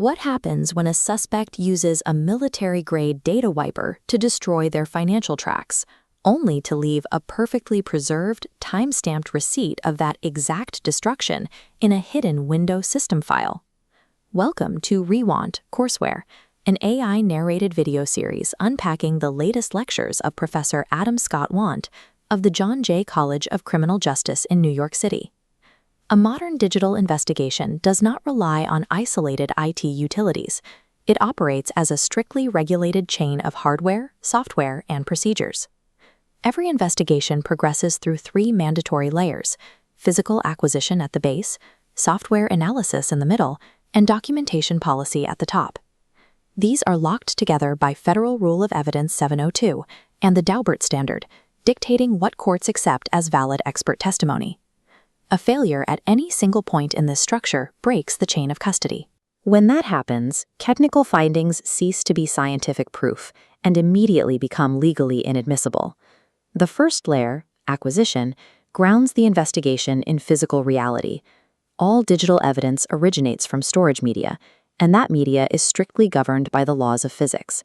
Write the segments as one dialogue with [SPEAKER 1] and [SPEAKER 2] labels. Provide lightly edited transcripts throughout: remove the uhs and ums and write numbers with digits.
[SPEAKER 1] What happens when a suspect uses a military-grade data wiper to destroy their financial tracks, only to leave a perfectly preserved, time-stamped receipt of that exact destruction in a hidden Windows system file? Welcome to reWant, Courseware, an AI-narrated video series unpacking the latest lectures of Professor Adam Scott Wandt of the John Jay College of Criminal Justice in New York City. A modern digital investigation does not rely on isolated IT utilities. It operates as a strictly regulated chain of hardware, software, and procedures. Every investigation progresses through three mandatory layers: physical acquisition at the base, software analysis in the middle, and documentation policy at the top. These are locked together by Federal Rule of Evidence 702 and the Daubert standard, dictating what courts accept as valid expert testimony. A failure at any single point in this structure breaks the chain of custody. When that happens, technical findings cease to be scientific proof and immediately become legally inadmissible. The first layer, acquisition, grounds the investigation in physical reality. All digital evidence originates from storage media, and that media is strictly governed by the laws of physics.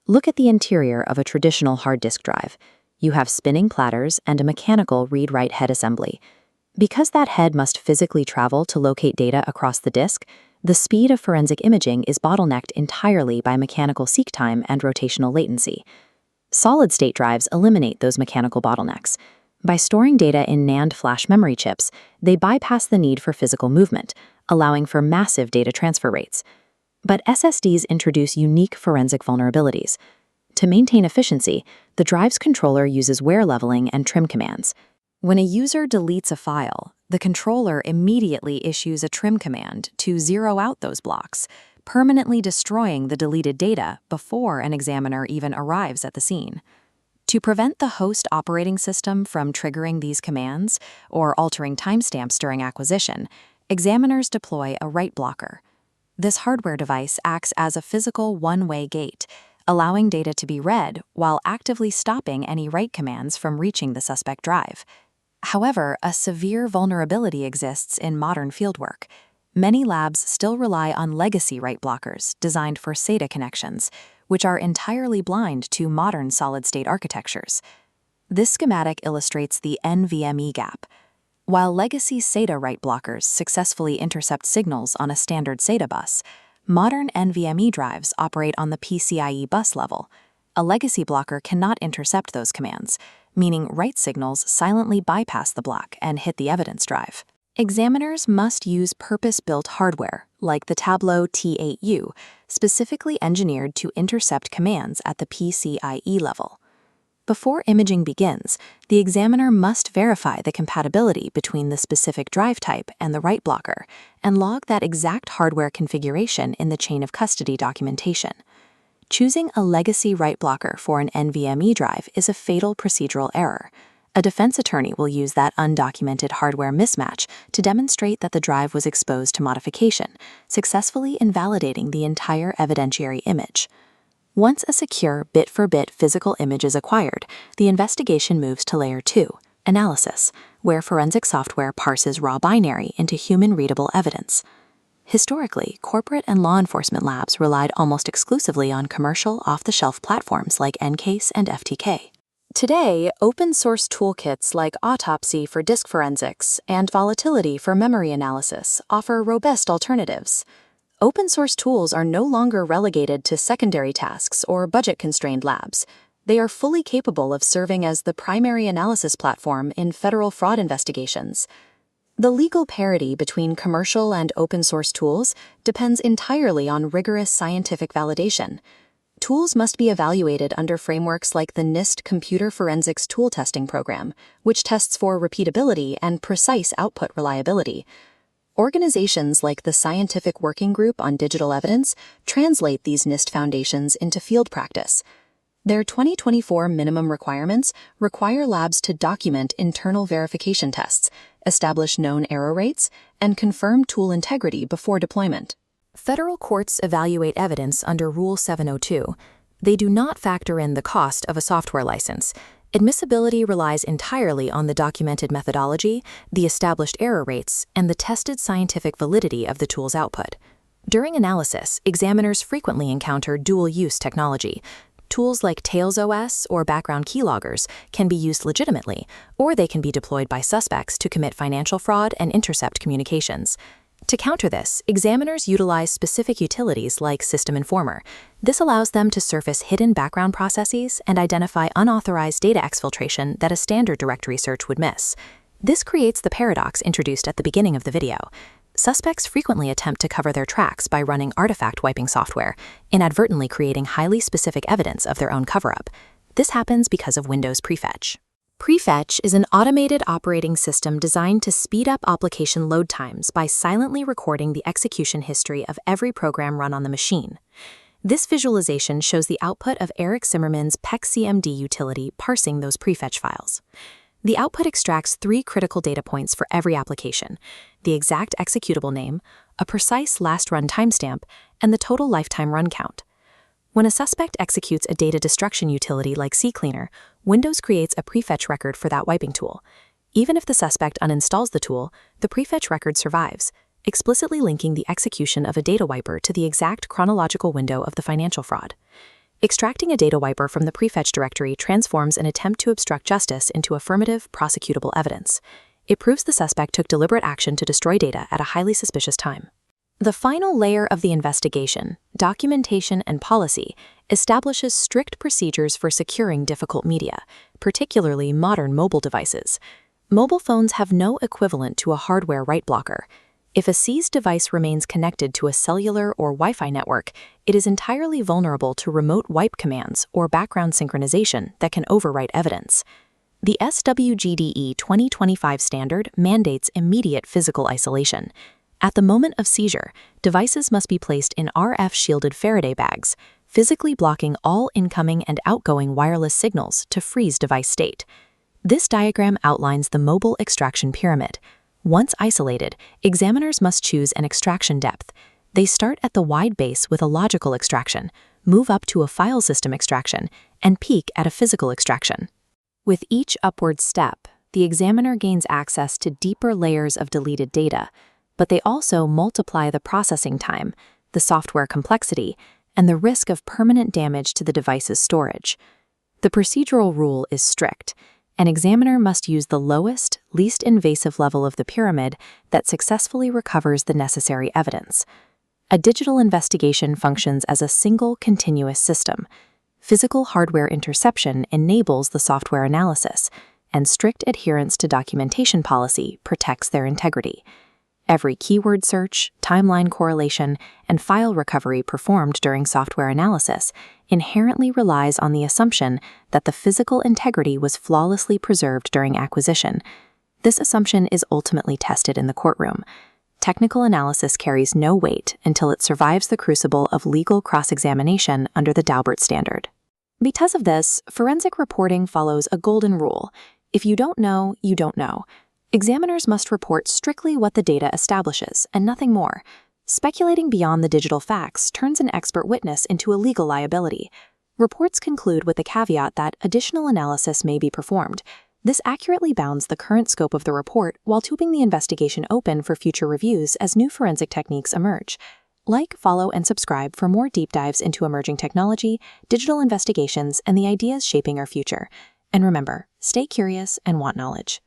[SPEAKER 1] Look at the interior of a traditional hard disk drive. You have spinning platters and a mechanical read-write head assembly. Because that head must physically travel to locate data across the disk, the speed of forensic imaging is bottlenecked entirely by mechanical seek time and rotational latency. Solid-state drives eliminate those mechanical bottlenecks. By storing data in NAND flash memory chips, they bypass the need for physical movement, allowing for massive data transfer rates. But SSDs introduce unique forensic vulnerabilities. To maintain efficiency, the drive's controller uses wear leveling and trim commands. When a user deletes a file, the controller immediately issues a trim command to zero out those blocks, permanently destroying the deleted data before an examiner even arrives at the scene. To prevent the host operating system from triggering these commands or altering timestamps during acquisition, examiners deploy a write blocker. This hardware device acts as a physical one-way gate, allowing data to be read while actively stopping any write commands from reaching the suspect drive. However, a severe vulnerability exists in modern fieldwork. Many labs still rely on legacy write blockers designed for SATA connections, which are entirely blind to modern solid-state architectures. This schematic illustrates the NVMe gap. While legacy SATA write blockers successfully intercept signals on a standard SATA bus, modern NVMe drives operate on the PCIe bus level. A legacy blocker cannot intercept those commands, meaning write signals silently bypass the block and hit the evidence drive. Examiners must use purpose-built hardware, like the Tableau T8U, specifically engineered to intercept commands at the PCIe level. Before imaging begins, the examiner must verify the compatibility between the specific drive type and the write blocker, and log that exact hardware configuration in the chain of custody documentation. Choosing a legacy write blocker for an NVMe drive is a fatal procedural error. A defense attorney will use that undocumented hardware mismatch to demonstrate that the drive was exposed to modification, successfully invalidating the entire evidentiary image. Once a secure bit-for-bit physical image is acquired, the investigation moves to Layer 2, analysis, where forensic software parses raw binary into human-readable evidence. Historically, corporate and law enforcement labs relied almost exclusively on commercial, off-the-shelf platforms like EnCase and FTK. Today, open-source toolkits like Autopsy for disk forensics and Volatility for memory analysis offer robust alternatives. Open-source tools are no longer relegated to secondary tasks or budget-constrained labs. They are fully capable of serving as the primary analysis platform in federal fraud investigations. The legal parity between commercial and open-source tools depends entirely on rigorous scientific validation. Tools must be evaluated under frameworks like the NIST Computer Forensics Tool Testing Program, which tests for repeatability and precise output reliability. Organizations like the Scientific Working Group on Digital Evidence translate these NIST foundations into field practice. Their 2024 minimum requirements require labs to document internal verification tests, establish known error rates, and confirm tool integrity before deployment. Federal courts evaluate evidence under Rule 702. They do not factor in the cost of a software license. Admissibility relies entirely on the documented methodology, the established error rates, and the tested scientific validity of the tool's output. During analysis, examiners frequently encounter dual-use technology. Tools like Tails OS or background keyloggers can be used legitimately, or they can be deployed by suspects to commit financial fraud and intercept communications. To counter this, examiners utilize specific utilities like System Informer. This allows them to surface hidden background processes and identify unauthorized data exfiltration that a standard directory search would miss. This creates the paradox introduced at the beginning of the video. Suspects frequently attempt to cover their tracks by running artifact wiping software, inadvertently creating highly specific evidence of their own cover-up. This happens because of Windows Prefetch. Prefetch is an automated operating system designed to speed up application load times by silently recording the execution history of every program run on the machine. This visualization shows the output of Eric Zimmerman's PECCMD utility parsing those prefetch files. The output extracts 3 critical data points for every application: the exact executable name, a precise last run timestamp, and the total lifetime run count. When a suspect executes a data destruction utility like CCleaner, Windows creates a prefetch record for that wiping tool. Even if the suspect uninstalls the tool, the prefetch record survives, explicitly linking the execution of a data wiper to the exact chronological window of the financial fraud. Extracting a data wiper from the prefetch directory transforms an attempt to obstruct justice into affirmative, prosecutable evidence. It proves the suspect took deliberate action to destroy data at a highly suspicious time. The final layer of the investigation, documentation and policy, establishes strict procedures for securing difficult media, particularly modern mobile devices. Mobile phones have no equivalent to a hardware write blocker. If a seized device remains connected to a cellular or Wi-Fi network, it is entirely vulnerable to remote wipe commands or background synchronization that can overwrite evidence. The SWGDE 2025 standard mandates immediate physical isolation. At the moment of seizure, devices must be placed in RF-shielded Faraday bags, physically blocking all incoming and outgoing wireless signals to freeze device state. This diagram outlines the mobile extraction pyramid. Once isolated, examiners must choose an extraction depth. They start at the wide base with a logical extraction, move up to a file system extraction, and peak at a physical extraction. With each upward step, the examiner gains access to deeper layers of deleted data, but they also multiply the processing time, the software complexity, and the risk of permanent damage to the device's storage. The procedural rule is strict. An examiner must use the lowest, least invasive level of the pyramid that successfully recovers the necessary evidence. A digital investigation functions as a single continuous system. Physical hardware interception enables the software analysis, and strict adherence to documentation policy protects their integrity. Every keyword search, timeline correlation, and file recovery performed during software analysis inherently relies on the assumption that the physical integrity was flawlessly preserved during acquisition. This assumption is ultimately tested in the courtroom. Technical analysis carries no weight until it survives the crucible of legal cross-examination under the Daubert standard. Because of this, forensic reporting follows a golden rule: if you don't know, you don't know. Examiners must report strictly what the data establishes, and nothing more. Speculating beyond the digital facts turns an expert witness into a legal liability. Reports conclude with the caveat that additional analysis may be performed. This accurately bounds the current scope of the report while keeping the investigation open for future reviews as new forensic techniques emerge. Like, follow, and subscribe for more deep dives into emerging technology, digital investigations, and the ideas shaping our future. And remember, stay curious and want knowledge.